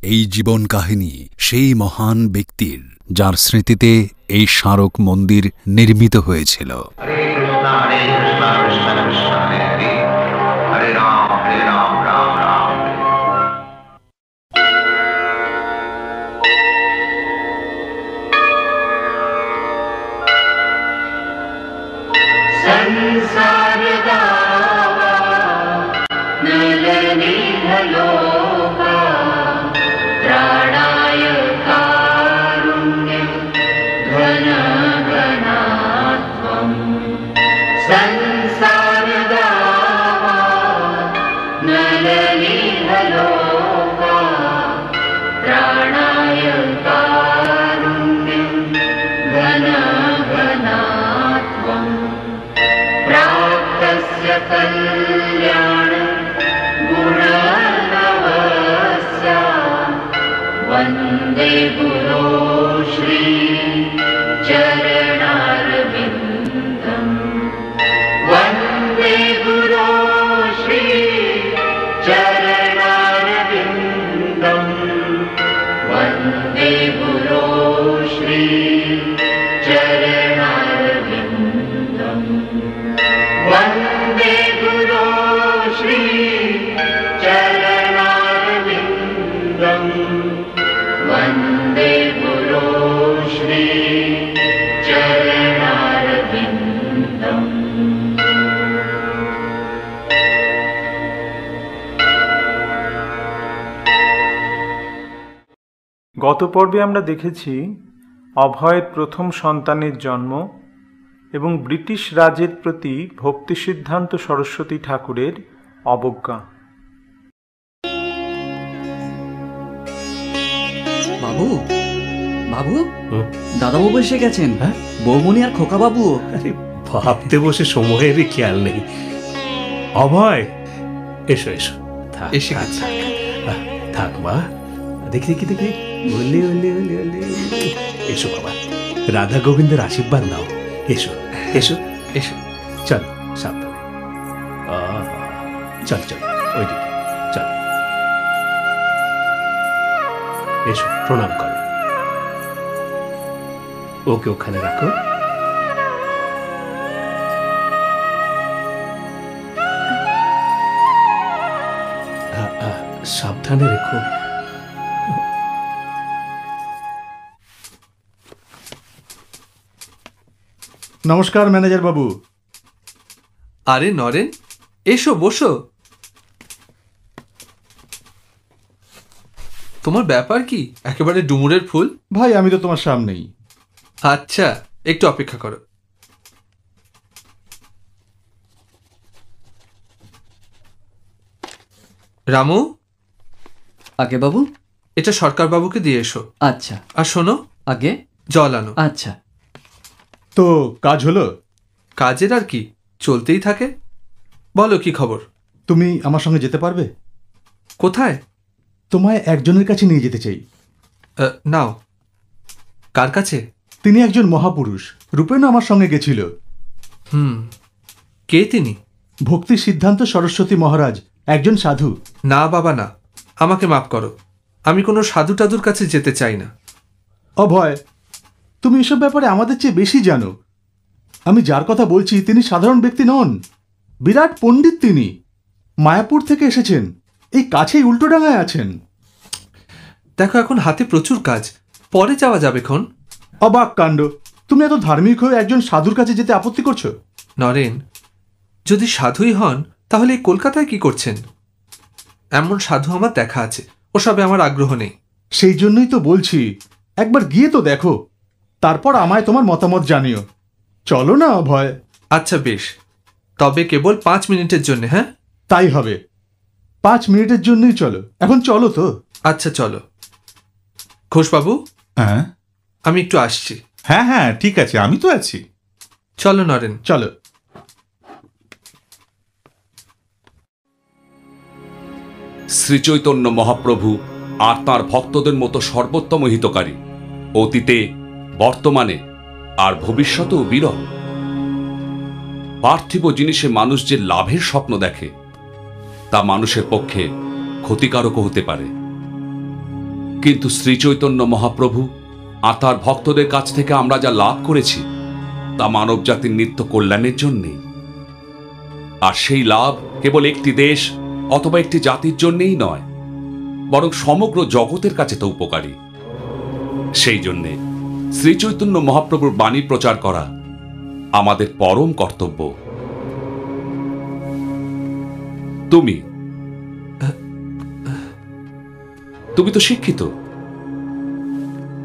এই জীবন কাহিনী সেই মহান ব্যক্তির, যার স্মৃতিতে এই স্মারক মন্দির নির্মিত হয়েছিল। वन्दे गुरो श्री चरणारविन्दम् वन्दे गुरो श्री चरणारविन्दम् वन्दे गुरो श्री चरणारविन्दम् वन्दे गुरो श्री चरणारविन्दम् वन्दे गुरो श्री चरणारविन्दम्। গত পর্বে আমরা দেখেছি অভয়ের প্রথম সন্তানের জন্ম এবং ব্রিটিশ রাজের প্রতি ভক্তি সিদ্ধান্ত সরস্বতী ঠাকুরের অবজ্ঞা। বাবু বাবু দাদাবাবু এসে গেছেন। হ্যাঁ, বৌমনি আর খোকা বাবু। আরে ভাবতে বসে সময়েরই খেয়াল নেই। অভয়, এসো এসো। এসে গেছে। থাক মা, দেখি দেখি দেখি। ওলে ওলে ওলে ওলে। এসো বাবা, রাধা গোবিন্দের আশীর্বাদ নাও। এসো এসো এসো। চল সাবধানে। চল চল ওইদিকে চল। এসো, প্রণাম করো। ওকে ওখানে রাখো। সাবধানে রেখো। নমস্কার ম্যানেজার বাবু। আরে নরেন, এসো বসো। তোমার ব্যাপার কি, একেবারে ডুমুরের ফুল? ভাই, আমি তো তোমার সামনেই। আচ্ছা, একটু অপেক্ষা করো। রামু। আগে বাবু, এটা সরকার বাবুকে দিয়ে এসো। আচ্ছা। আর শোনো, আগে জল আনো। আচ্ছা। তো কাজ হলো? কাজের আর কি, চলতেই থাকে। বলো কি খবর? তুমি আমার সঙ্গে যেতে পারবে? কোথায়? তোমায় একজনের কাছে নিয়ে যেতে চাই। নাও। কার কাছে? তিনি একজন মহাপুরুষ। রূপেণও আমার সঙ্গে গেছিল। কে তিনি? ভক্তি সিদ্ধান্ত সরস্বতী মহারাজ, একজন সাধু। না বাবা না, আমাকে মাফ করো। আমি কোনো সাধু টাধুর কাছে যেতে চাই না। অভয়, তুমি এসব ব্যাপারে আমাদের চেয়ে বেশি জানো। আমি যার কথা বলছি তিনি সাধারণ ব্যক্তি নন, বিরাট পণ্ডিত। তিনি মায়াপুর থেকে এসেছেন, এই কাছেই উল্টোডাঙায় আছেন। দেখো, এখন হাতে প্রচুর কাজ, পরে যাওয়া যাবে খন। অবাক কাণ্ড! তুমি এত ধার্মিক হয়ে একজন সাধুর কাছে যেতে আপত্তি করছো? নরেন, যদি সাধুই হন তাহলে এই কলকাতায় কি করছেন? এমন সাধু আমার দেখা আছে, ওসবে আমার আগ্রহ নেই। সেই জন্যই তো বলছি, একবার গিয়ে তো দেখো, তারপর আমায় তোমার মতামত জানিও। চলো না অভয়? আচ্ছা বেশ, তবে কেবল 5 মিনিটের জন্য। হ্যাঁ, তাই হবে। 5 মিনিটের জন্যই চলো। এখন চলো তো। আচ্ছা চলো। ঘোষবাবু, হ্যাঁ আমি একটু আসছি। হ্যাঁ হ্যাঁ, ঠিক আছে, আমি তো আছি। চলো নরেন। চলো। শ্রীচৈতন্য মহাপ্রভু আর তাঁর ভক্তদের মতো সর্বোত্তম হিতকারী, অতীতে, বর্তমানে আর ভবিষ্যতেও বিরল। পার্থিব জিনিসে মানুষ যে লাভের স্বপ্ন দেখে তা মানুষের পক্ষে ক্ষতিকারকও হতে পারে। কিন্তু শ্রী চৈতন্য মহাপ্রভু আর তার ভক্তদের কাছ থেকে আমরা যা লাভ করেছি তা মানব জাতির নিত্য কল্যাণের জন্যে। আর সেই লাভ কেবল একটি দেশ অথবা একটি জাতির জন্যেই নয়, বরং সমগ্র জগতের কাছে তো উপকারী। সেই জন্যে শ্রী চৈতন্য মহাপ্রভুর বাণী প্রচার করা আমাদের পরম কর্তব্য। তুমি তো শিক্ষিত,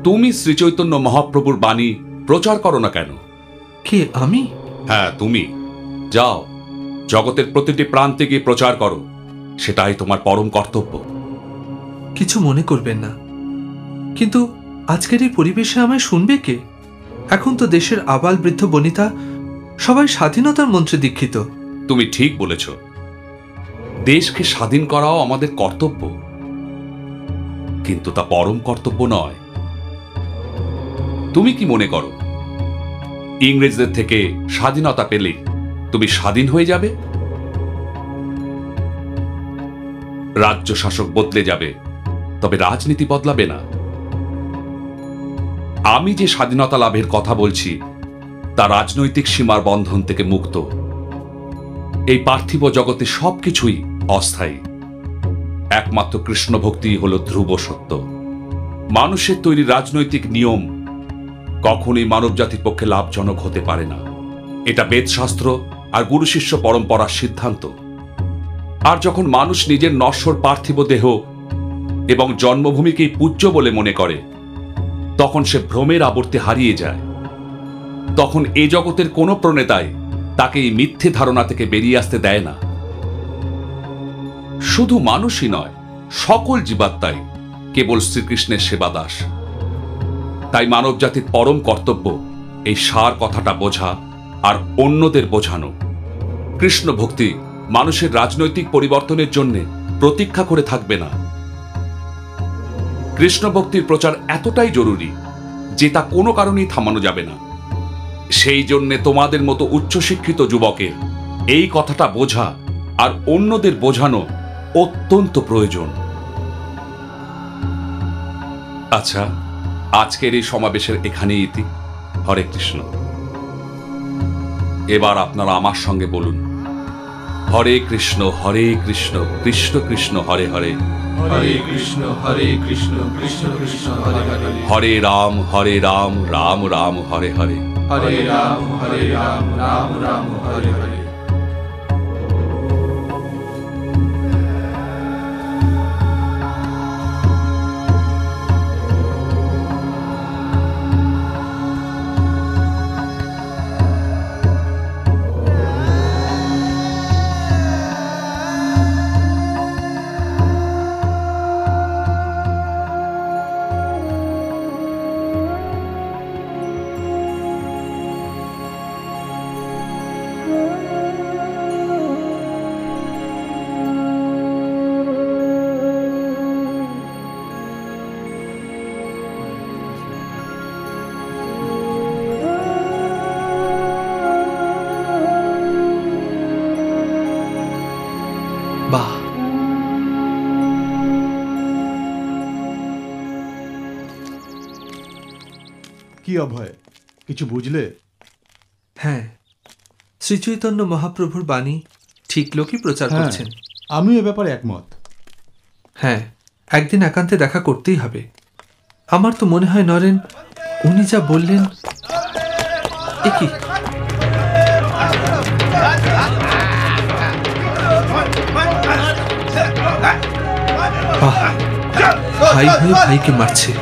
তুমি শ্রী চৈতন্য মহাপ্রভুর বাণী প্রচার করো না কেন? কে, আমি? হ্যাঁ, তুমি যাও, জগতের প্রতিটি প্রান্তে গিয়ে প্রচার করো, সেটাই তোমার পরম কর্তব্য। কিছু মনে করবেন না, কিন্তু আজকের এই পরিবেশে আমায় শুনবে কে? এখন তো দেশের আবাল বৃদ্ধ বনিতা সবাই স্বাধীনতার মন্ত্রে দীক্ষিত। তুমি ঠিক বলেছ, দেশকে স্বাধীন করাও আমাদের কর্তব্য, কিন্তু তা পরম কর্তব্য নয়। তুমি কি মনে করো ইংরেজদের থেকে স্বাধীনতা পেলে তুমি স্বাধীন হয়ে যাবে? রাজ্য শাসক বদলে যাবে, তবে রাজনীতি বদলাবে না। আমি যে স্বাধীনতা লাভের কথা বলছি তা রাজনৈতিক সীমার বন্ধন থেকে মুক্ত। এই পার্থিব জগতে সবকিছুই অস্থায়ী, একমাত্র কৃষ্ণ ভক্তি হল ধ্রুব সত্য। মানুষের তৈরি রাজনৈতিক নিয়ম কখনোই মানব জাতির পক্ষে লাভজনক হতে পারে না। এটা বেদশাস্ত্র আর গুরু শিষ্য পরম্পরার সিদ্ধান্ত। আর যখন মানুষ নিজের নশ্বর পার্থিব দেহ এবং জন্মভূমিকেই পূজ্য বলে মনে করে, তখন সে ভ্রমের আবর্তে হারিয়ে যায়। তখন এ জগতের কোনো প্রণেতাই তাকে এই মিথ্যে ধারণা থেকে বেরিয়ে আসতে দেয় না। শুধু মানুষই নয়, সকল জীবাত্মাই কেবল শ্রীকৃষ্ণের সেবাদাস। তাই মানব জাতির পরম কর্তব্য এই সার কথাটা বোঝা আর অন্যদের বোঝানো। কৃষ্ণ ভক্তি মানুষের রাজনৈতিক পরিবর্তনের জন্য প্রতীক্ষা করে থাকবে না। কৃষ্ণ ভক্তির প্রচার এতটাই জরুরি যে তা কোনো কারণেই থামানো যাবে না। সেই জন্য তোমাদের মতো উচ্চশিক্ষিত যুবকের এই কথাটা বোঝা আর অন্যদের বোঝানো অত্যন্ত প্রয়োজন। আচ্ছা, আজকের এই সমাবেশের এখানেই ইতি। হরে কৃষ্ণ। এবার আপনারা আমার সঙ্গে বলুন, হরে কৃষ্ণ কৃষ্ণ কৃষ্ণ হরে হরে, হরে কৃষ্ণ কৃষ্ণ কৃষ্ণ হরে হরে, হরে রাম রাম রাম হরে হরে, হরে রাম রাম রাম হরে হরে। বাহ, কি অভয়, কিছু বুঝলে? হ্যাঁ, শ্রী চৈতন্য মহাপ্রভুর বাণী ঠিক লোকই প্রচার হ্যাঁ, করছেন। আমিও এ ব্যাপারে একমত। হ্যাঁ, একদিন একান্তে দেখা করতেই হবে। আমার তো মনে হয় নরেন, উনি যা বললেন, এ কি? বাহ, ভাই হয়ে ভাইকে মারছে।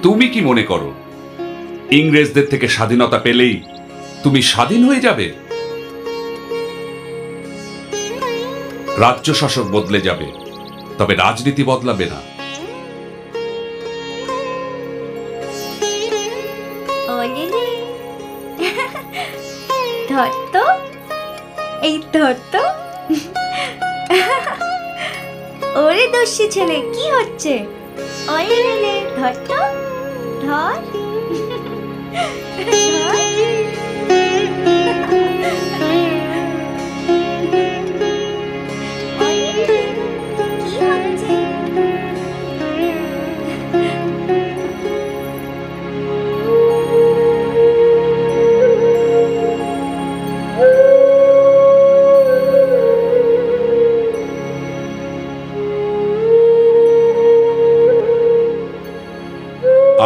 তুমি কি মনে করো ইংরেজদের থেকে স্বাধীনতা পেলেই তুমি স্বাধীন হয়ে যাবে? রাজ্য শাসক বদলে যাবে, তবে রাজনীতি বদলাবে না। ধরতো, এই ধরতো। ওরে দস্যি ছেলে, কি হচ্ছে? ধরতো, ধর।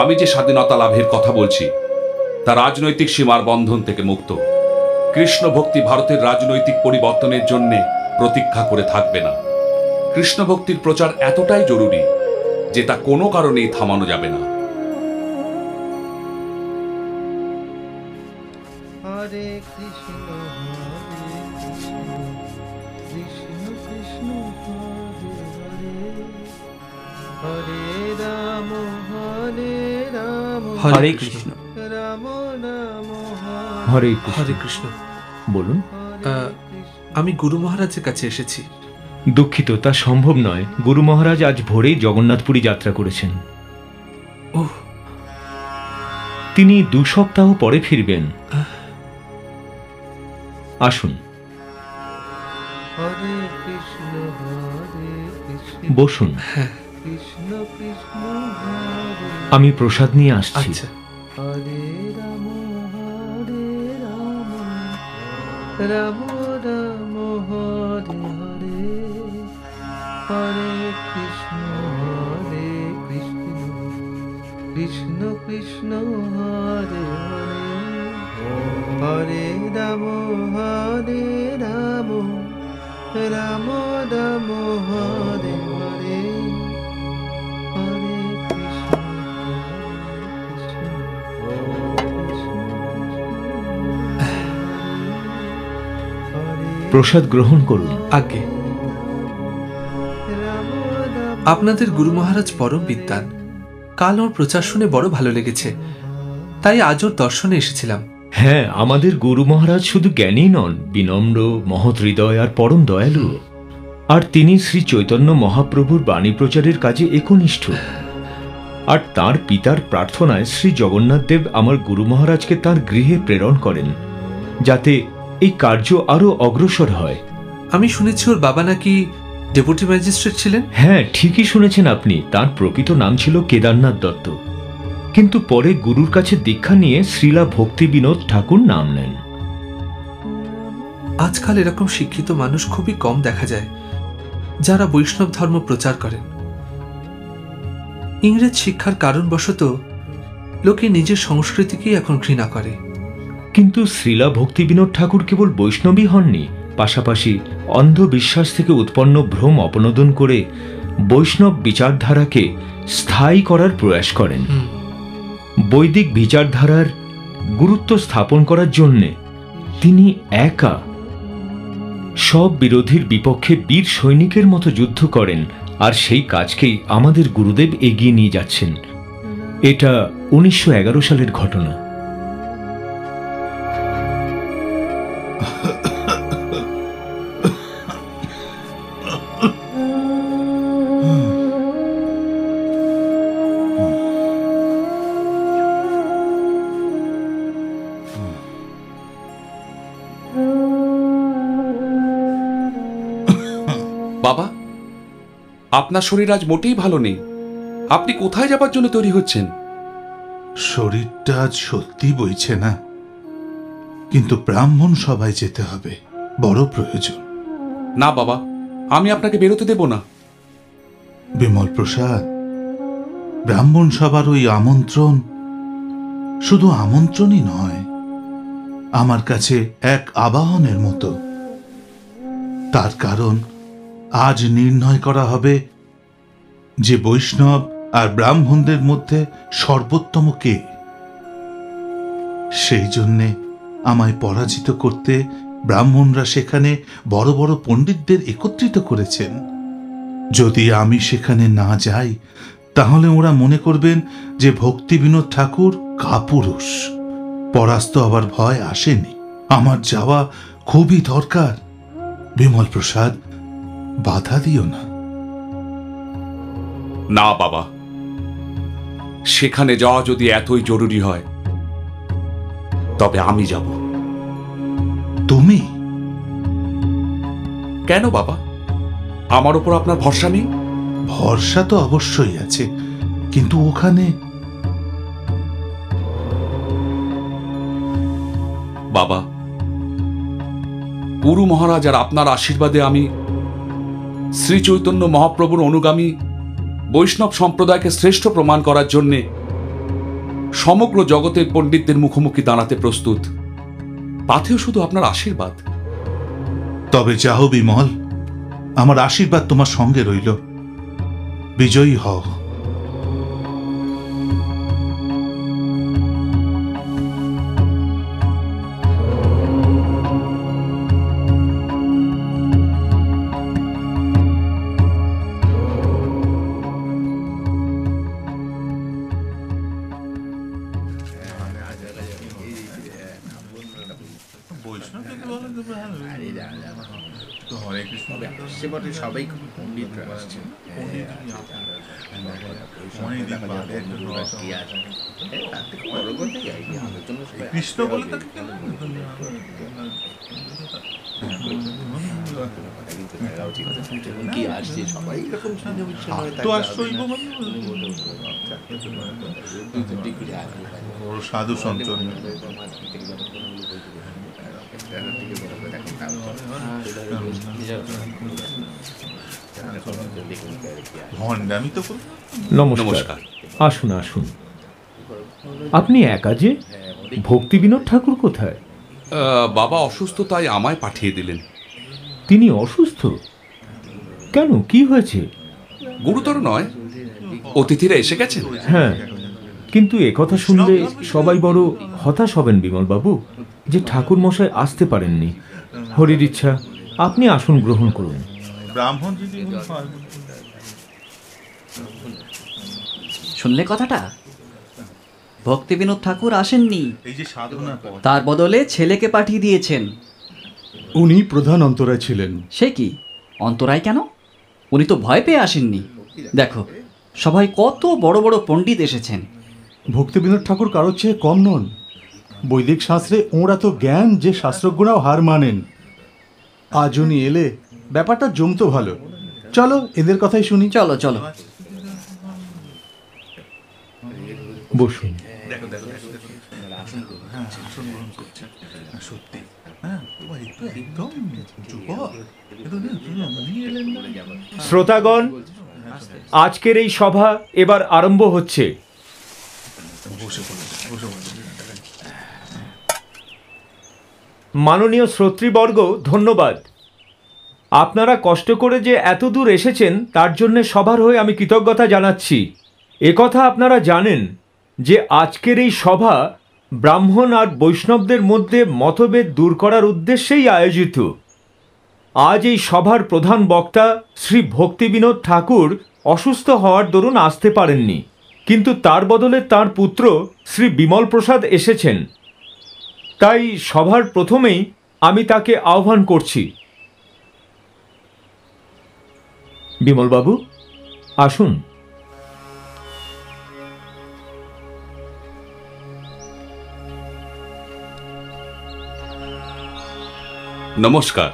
আমি যে স্বাধীনতা লাভের কথা বলছি তা রাজনৈতিক সীমার বন্ধন থেকে মুক্ত। কৃষ্ণ ভক্তি ভারতের রাজনৈতিক পরিবর্তনের জন্য প্রতীক্ষা করে থাকবে না। কৃষ্ণ ভক্তির প্রচার এতটাই জরুরি যে তা কোনো কারণেই থামানো যাবে না। হরে কৃষ্ণ কৃষ্ণ কৃষ্ণ হরে রাম হরে কৃষ্ণ রাম রাম হরে হরে কৃষ্ণ। বলুন। আমি গুরু মহারাজের কাছে এসেছি। দুঃখিত, তা সম্ভব নয়। গুরু মহারাজ আজ ভোরেই জগন্নাথপুরী যাত্রা করেছেন। ওহ, তিনি 2 সপ্তাহ পরে ফিরবেন। আসুন, হরে কৃষ্ণ বসুন। কৃষ্ণ কৃষ্ণ আমি প্রসাদ নিয়ে আসছি। হরে রাম রাম রাম হরে হরে হরে কৃষ্ণ কৃষ্ণ কৃষ্ণ হরে হরে হরে রাম রাম রাম হরে হরে হরে প্রসাদ গ্রহণ করুন। আগে আপনাদের গুরু মহারাজ পরম বিদ্বান। কাল ওর প্রচার শুনে বড় ভালো লেগেছে, তাই আজ ওর দর্শনে এসেছিলাম। হ্যাঁ, আমাদের গুরু মহারাজ শুধু জ্ঞানী নন, বিনম্র, মহৎ হৃদয় আর পরম দয়ালু। আর তিনি শ্রী চৈতন্য মহাপ্রভুর বাণী প্রচারের কাজে একনিষ্ঠ। আর তার পিতার প্রার্থনায় শ্রী জগন্নাথ দেব আমার গুরু মহারাজকে তার গৃহে প্রেরণ করেন, যাতে এই কার্য আরো অগ্রসর হয়। আমি শুনেছি ওর বাবা নাকি ডেপুটি ম্যাজিস্ট্রেট ছিলেন। হ্যাঁ, ঠিকই শুনেছেন আপনি। তার প্রকৃত নাম ছিল কেদারনাথ দত্ত, কিন্তু পরে গুরুর কাছে দীক্ষা নিয়ে শ্রীলা ভক্তি বিনোদ ঠাকুর নাম নেন। আজকাল এরকম শিক্ষিত মানুষ খুবই কম দেখা যায় যারা বৈষ্ণব ধর্ম প্রচার করেন। ইংরেজ শিক্ষার কারণবশত লোকে নিজের সংস্কৃতিকেই এখন ঘৃণা করে। কিন্তু শ্রীলা ভক্তি বিনোদ ঠাকুর কেবল বৈষ্ণবী হননি, পাশাপাশি অন্ধবিশ্বাস থেকে উৎপন্ন ভ্রম অপনোদন করে বৈষ্ণব বিচারধারাকে স্থায়ী করার প্রয়াস করেন। বৈদিক বিচারধারার গুরুত্ব স্থাপন করার জন্যে তিনি একা সব বিরোধীর বিপক্ষে বীর সৈনিকের মতো যুদ্ধ করেন, আর সেই কাজকেই আমাদের গুরুদেব এগিয়ে নিয়ে যাচ্ছেন। এটা 1911 সালের ঘটনা। বাবা, আপনার শরীর আজ মোটেই ভালো নেই। আপনি কোথায় যাবার জন্য তৈরি হচ্ছেন? শরীরটা আজ সত্যি বইছে না, কিন্তু ব্রাহ্মণ সভায় যেতে হবে, বড় প্রয়োজন। না বাবা, আমি আপনাকে বেরোতে দেব না। বিমল প্রসাদ, ব্রাহ্মণ সভার ওই আমন্ত্রণ শুধু আমন্ত্রণই নয়, আমার কাছে এক আবাহনের মতো। তার কারণ আজ নির্ণয় করা হবে যে বৈষ্ণব আর ব্রাহ্মণদের মধ্যে সর্বোত্তম কে। সেই জন্যে আমায় পরাজিত করতে ব্রাহ্মণরা সেখানে বড় বড় পণ্ডিতদের একত্রিত করেছেন। যদি আমি সেখানে না যাই, তাহলে ওরা মনে করবেন যে ভক্তি বিনোদ ঠাকুর কাপুরুষ। পরাস্ত হবার ভয় আসেনি। আমার যাওয়া খুবই দরকার। বিমল প্রসাদ, বাধা দিও না। না বাবা, সেখানে যাওয়া যদি এতই জরুরি হয় তবে আমি যাব। তুমি? কেন বাবা, আমার উপর আপনার ভরসা নেই? ভরসা তো অবশ্যই আছে, কিন্তু ওখানে বাবা, গুরু মহারাজ আর আপনার আশীর্বাদে আমি শ্রী চৈতন্য মহাপ্রভুর অনুগামী বৈষ্ণব সম্প্রদায়কে শ্রেষ্ঠ প্রমাণ করার জন্যে সমগ্র জগতের পণ্ডিতদের মুখোমুখি দাঁড়াতে প্রস্তুত, পাথেও শুধু আপনার আশীর্বাদ। তবে যাও বিমল, আমার আশীর্বাদ তোমার সঙ্গে রইল। বিজয়ী হও। সবাই পণ্ডিতরা আসছে। কৃষ্ণ বলে কি আসছে সবাই এরকম সাধু সন্ত নমস্কার। আসুন আসুন। আপনি একা যে? ভক্তি বিনোদ ঠাকুর কোথায়? বাবা অসুস্থ, তাই আমায় পাঠিয়ে দিলেন। তিনি অসুস্থ? কেন, কি হয়েছে? গুরুতর নয়, অতিথিরা এসে গেছেন। হ্যাঁ, কিন্তু একথা শুনলে সবাই বড় হতাশ হবেন বিমল বাবু, যে ঠাকুর মশাই আসতে পারেননি। হরির ইচ্ছা, আপনি আসন গ্রহণ করুন। ব্রাহ্মণ শুনলে কথাটা? ভক্তি বিনোদ ঠাকুর আসেননি, এই যে সাধনা, তার বদলে ছেলেকে পাঠিয়ে দিয়েছেন। উনি প্রধান অন্তরায় ছিলেন। সে কি অন্তরায় কেন? উনি তো ভয় পেয়ে আসেননি। দেখো, সবাই কত বড় বড় পণ্ডিত এসেছেন। ভক্তি বিনোদ ঠাকুর কারোর চেয়ে কম নন। বৈদিক শাস্ত্রে ওঁরা তো জ্ঞান যে শাস্ত্রজ্ঞরাও হার মানেন। আজ উনি এলে ব্যাপারটা জমতো ভালো। চলো এদের কথাই শুনি। চলো চলো, বসুন। শ্রোতাগণ, আজকের এই সভা এবার আরম্ভ হচ্ছে। মাননীয় শ্রোতৃবর্গ, ধন্যবাদ। আপনারা কষ্ট করে যে এত দূর এসেছেন তার জন্য সবার হয়ে আমি কৃতজ্ঞতা জানাচ্ছি। একথা আপনারা জানেন যে আজকের এই সভা ব্রাহ্মণ আর বৈষ্ণবদের মধ্যে মতভেদ দূর করার উদ্দেশ্যেই আয়োজিত। আজ এই সভার প্রধান বক্তা শ্রী ভক্তি বিনোদ ঠাকুর অসুস্থ হওয়ার দরুন আসতে পারেননি, কিন্তু তার বদলে তার পুত্র শ্রী বিমল প্রসাদ এসেছেন। তাই সভার প্রথমেই আমি তাকে আহ্বান করছি। বিমলবাবু, আসুন। নমস্কার।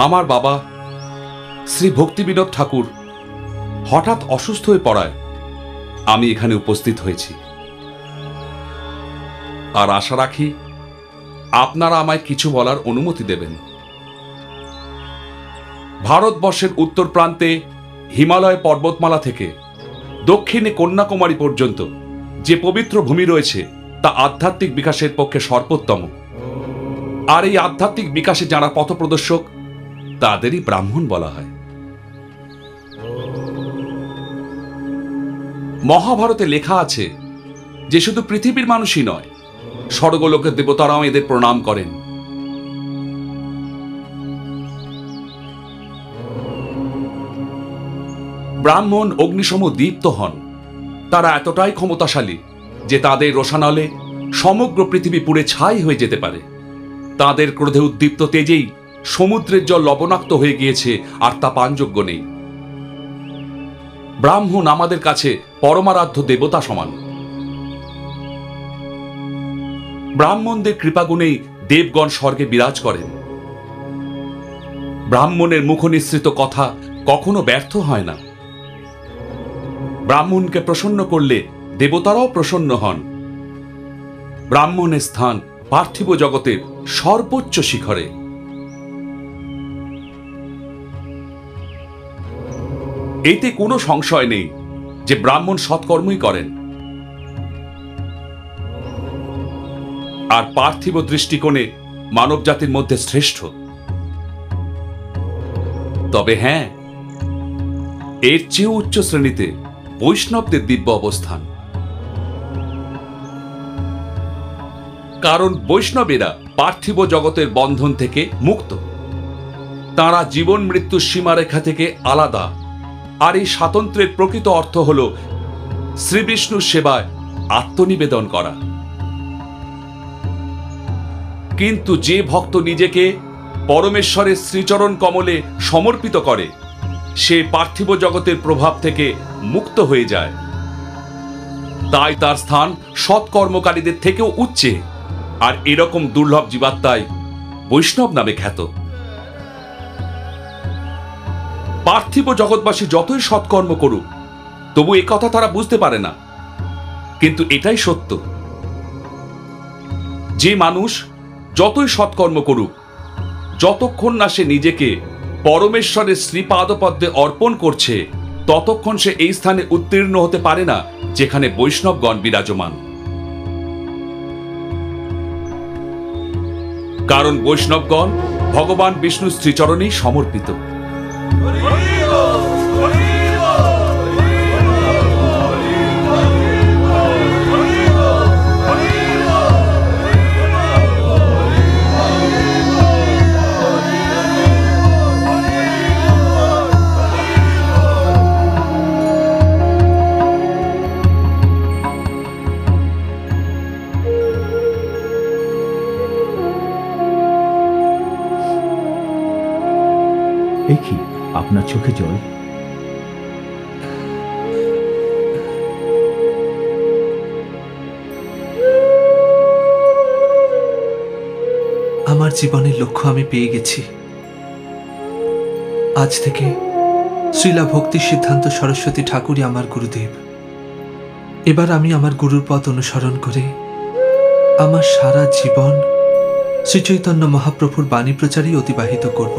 আমার বাবা শ্রী ভক্তি বিনোদ ঠাকুর হঠাৎ অসুস্থ হয়ে পড়ায় আমি এখানে উপস্থিত হয়েছি। আর আশা রাখি আপনারা আমায় কিছু বলার অনুমতি দেবেন। ভারতবর্ষের উত্তর প্রান্তে হিমালয় পর্বতমালা থেকে দক্ষিণে কন্যাকুমারী পর্যন্ত যে পবিত্র ভূমি রয়েছে তা আধ্যাত্মিক বিকাশের পক্ষে সর্বোত্তম। আর এই আধ্যাত্মিক বিকাশে যারা পথপ্রদর্শক তাদেরই ব্রাহ্মণ বলা হয়। মহাভারতে লেখা আছে যে শুধু পৃথিবীর মানুষই নয়, স্বর্গলোকের দেবতারাও এদের প্রণাম করেন। ব্রাহ্মণ অগ্নিসম দীপ্ত হন। তারা এতটাই ক্ষমতাশালী যে তাদের রোষানলে সমগ্র পৃথিবী পুড়ে ছাই হয়ে যেতে পারে। তাদের ক্রোধে উদ্দীপ্ত তেজেই সমুদ্রের জল লবণাক্ত হয়ে গিয়েছে, আর তা পানযোগ্য নেই। ব্রাহ্মণ আমাদের কাছে পরমারাধ্য দেবতা সমান। ব্রাহ্মণদের কৃপাগুণেই দেবগণ স্বর্গে বিরাজ করেন। ব্রাহ্মণের মুখনিসৃত কথা কখনো ব্যর্থ হয় না। ব্রাহ্মণকে প্রসন্ন করলে দেবতারাও প্রসন্ন হন। ব্রাহ্মণের স্থান পার্থিব জগতের সর্বোচ্চ শিখরে। এতে কোনো সংশয় নেই যে ব্রাহ্মণ সৎকর্মই করেন, আর পার্থিব দৃষ্টিকোণে মানব জাতির মধ্যে শ্রেষ্ঠ। তবে হ্যাঁ, এর চেয়ে উচ্চ শ্রেণীতে বৈষ্ণবদের দিব্য অবস্থান। কারণ বৈষ্ণবেরা পার্থিব জগতের বন্ধন থেকে মুক্ত, তাঁরা জীবন মৃত্যুর সীমারেখা থেকে আলাদা। আর এই স্বাতন্ত্র্যের প্রকৃত অর্থ হল শ্রীবিষ্ণুর সেবায় আত্মনিবেদন করা। কিন্তু যে ভক্ত নিজেকে পরমেশ্বরের শ্রীচরণ কমলে সমর্পিত করে, সে পার্থিব জগতের প্রভাব থেকে মুক্ত হয়ে যায়। তাই তার স্থান সৎকর্মকারীদের থেকেও উচ্চে। আর এরকম দুর্লভ জীবাত্মাই বৈষ্ণব নামে খ্যাত। পার্থিব জগৎবাসী যতই সৎকর্ম করুক, তবু এ কথা তারা বুঝতে পারে না। কিন্তু এটাই সত্য, যে মানুষ যতই সৎকর্ম করুক, যতক্ষণ না সে নিজেকে পরমেশ্বরের শ্রীপাদপদ্মে অর্পণ করছে, ততক্ষণ সে এই স্থানে উত্তীর্ণ হতে পারে না যেখানে বৈষ্ণবগণ বিরাজমান। কারণ বৈষ্ণবগণ ভগবান বিষ্ণুর শ্রীচরণেই সমর্পিত। এ কি আপনার চোখে জল? আমার জীবনের লক্ষ্য আমি পেয়ে গেছি। আজ থেকে শ্রীলা ভক্তি সিদ্ধান্ত সরস্বতী ঠাকুরই আমার গুরুদেব। এবার আমি আমার গুরুর পথ অনুসরণ করে আমার সারা জীবন শ্রীচৈতন্য মহাপ্রভুর বাণী প্রচারই অতিবাহিত করব।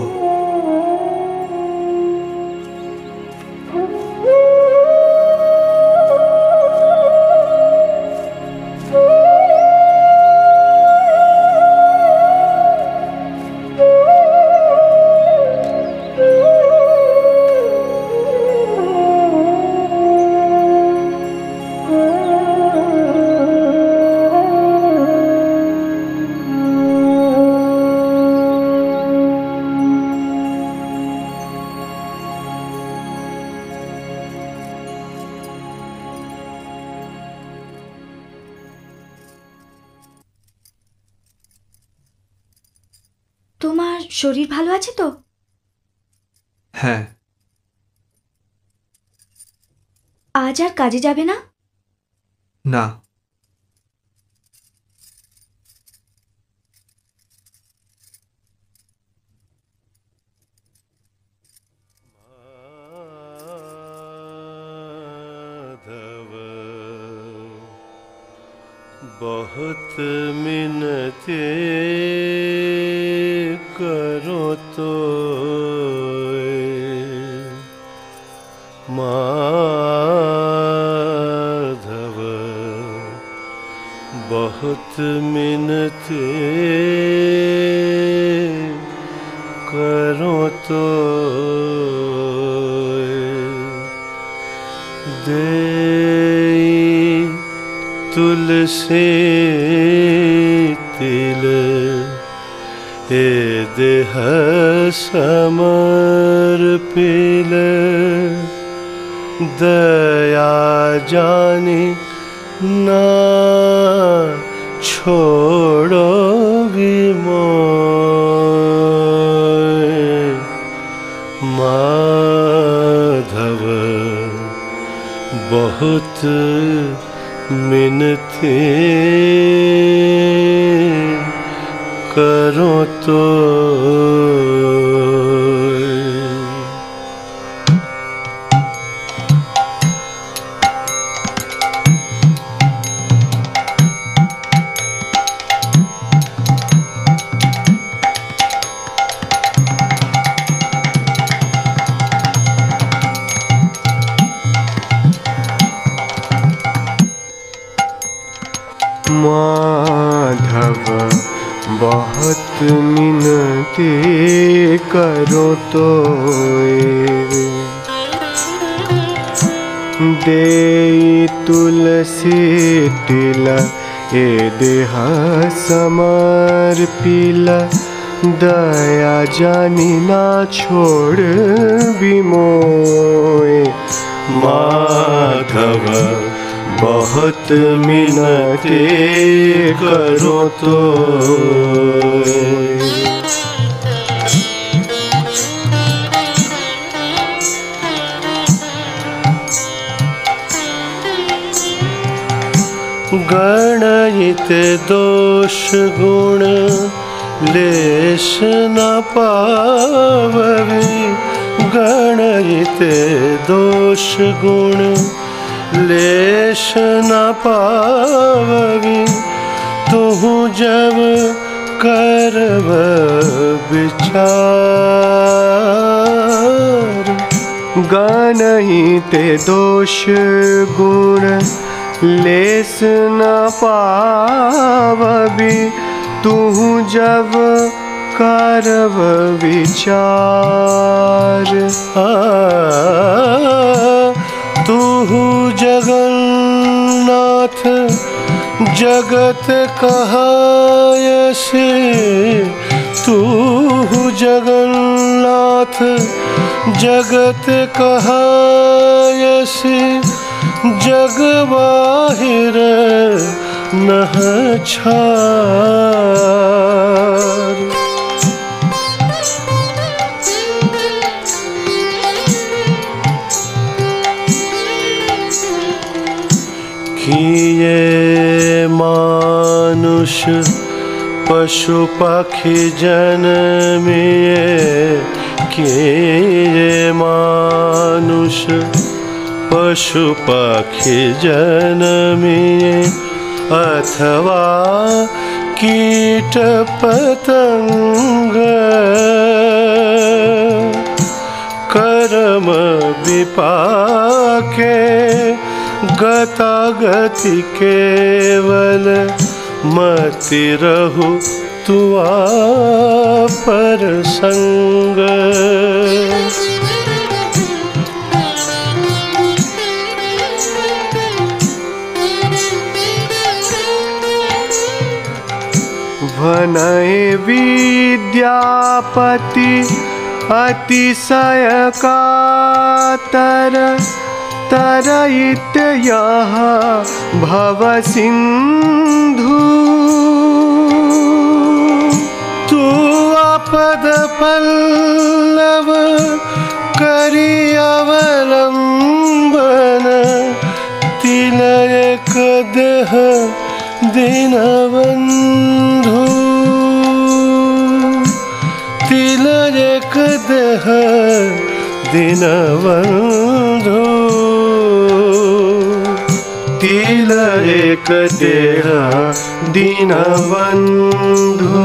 তোমার শরীর ভালো আছে তো? হ্যাঁ। আজ আর কাজে যাবে না? না। बहुत मिन्नते करो तो माधव, बहुत मिन्नते करो तो दे तुलसी तिल ए देह समर्पिल दया जानी ना छोड़ोगी मोय माधव, बहुत मिन्नते करो तो माधव बहुत मिनती करो तो दे तुलसी तिला ए देहा समर्पिला दया जानी ना छोड़ बिमोए माधव बहुत मिनती करो तो गणित दोष गुण लेश न पाववे गणित दोष गुण लेश न पाववी तुहु जब करव विचार गणित दोष गुण लेस न पावबी तुहु जब करव विचार तुहु जगन्नाथ जगत कहायसे तुहु जगन्नाथ जगत कहायसे जग बाहिर नह छार किए मानुष पशु पक्षी जन्मिए किए मानुष पशु पक्षी जन्मिए अथवा कीट पतंग कर्म विपाके गतागति केवल मति रहु तुआ पर संग वनय विद्यापति अतिशय कातर तरयित यह भव सिंधु तू आपद पल्लव करि अवलंबन तिलक देह दीनबंधु तिलक देह दीनबंधु तिलक देह दीनबंधु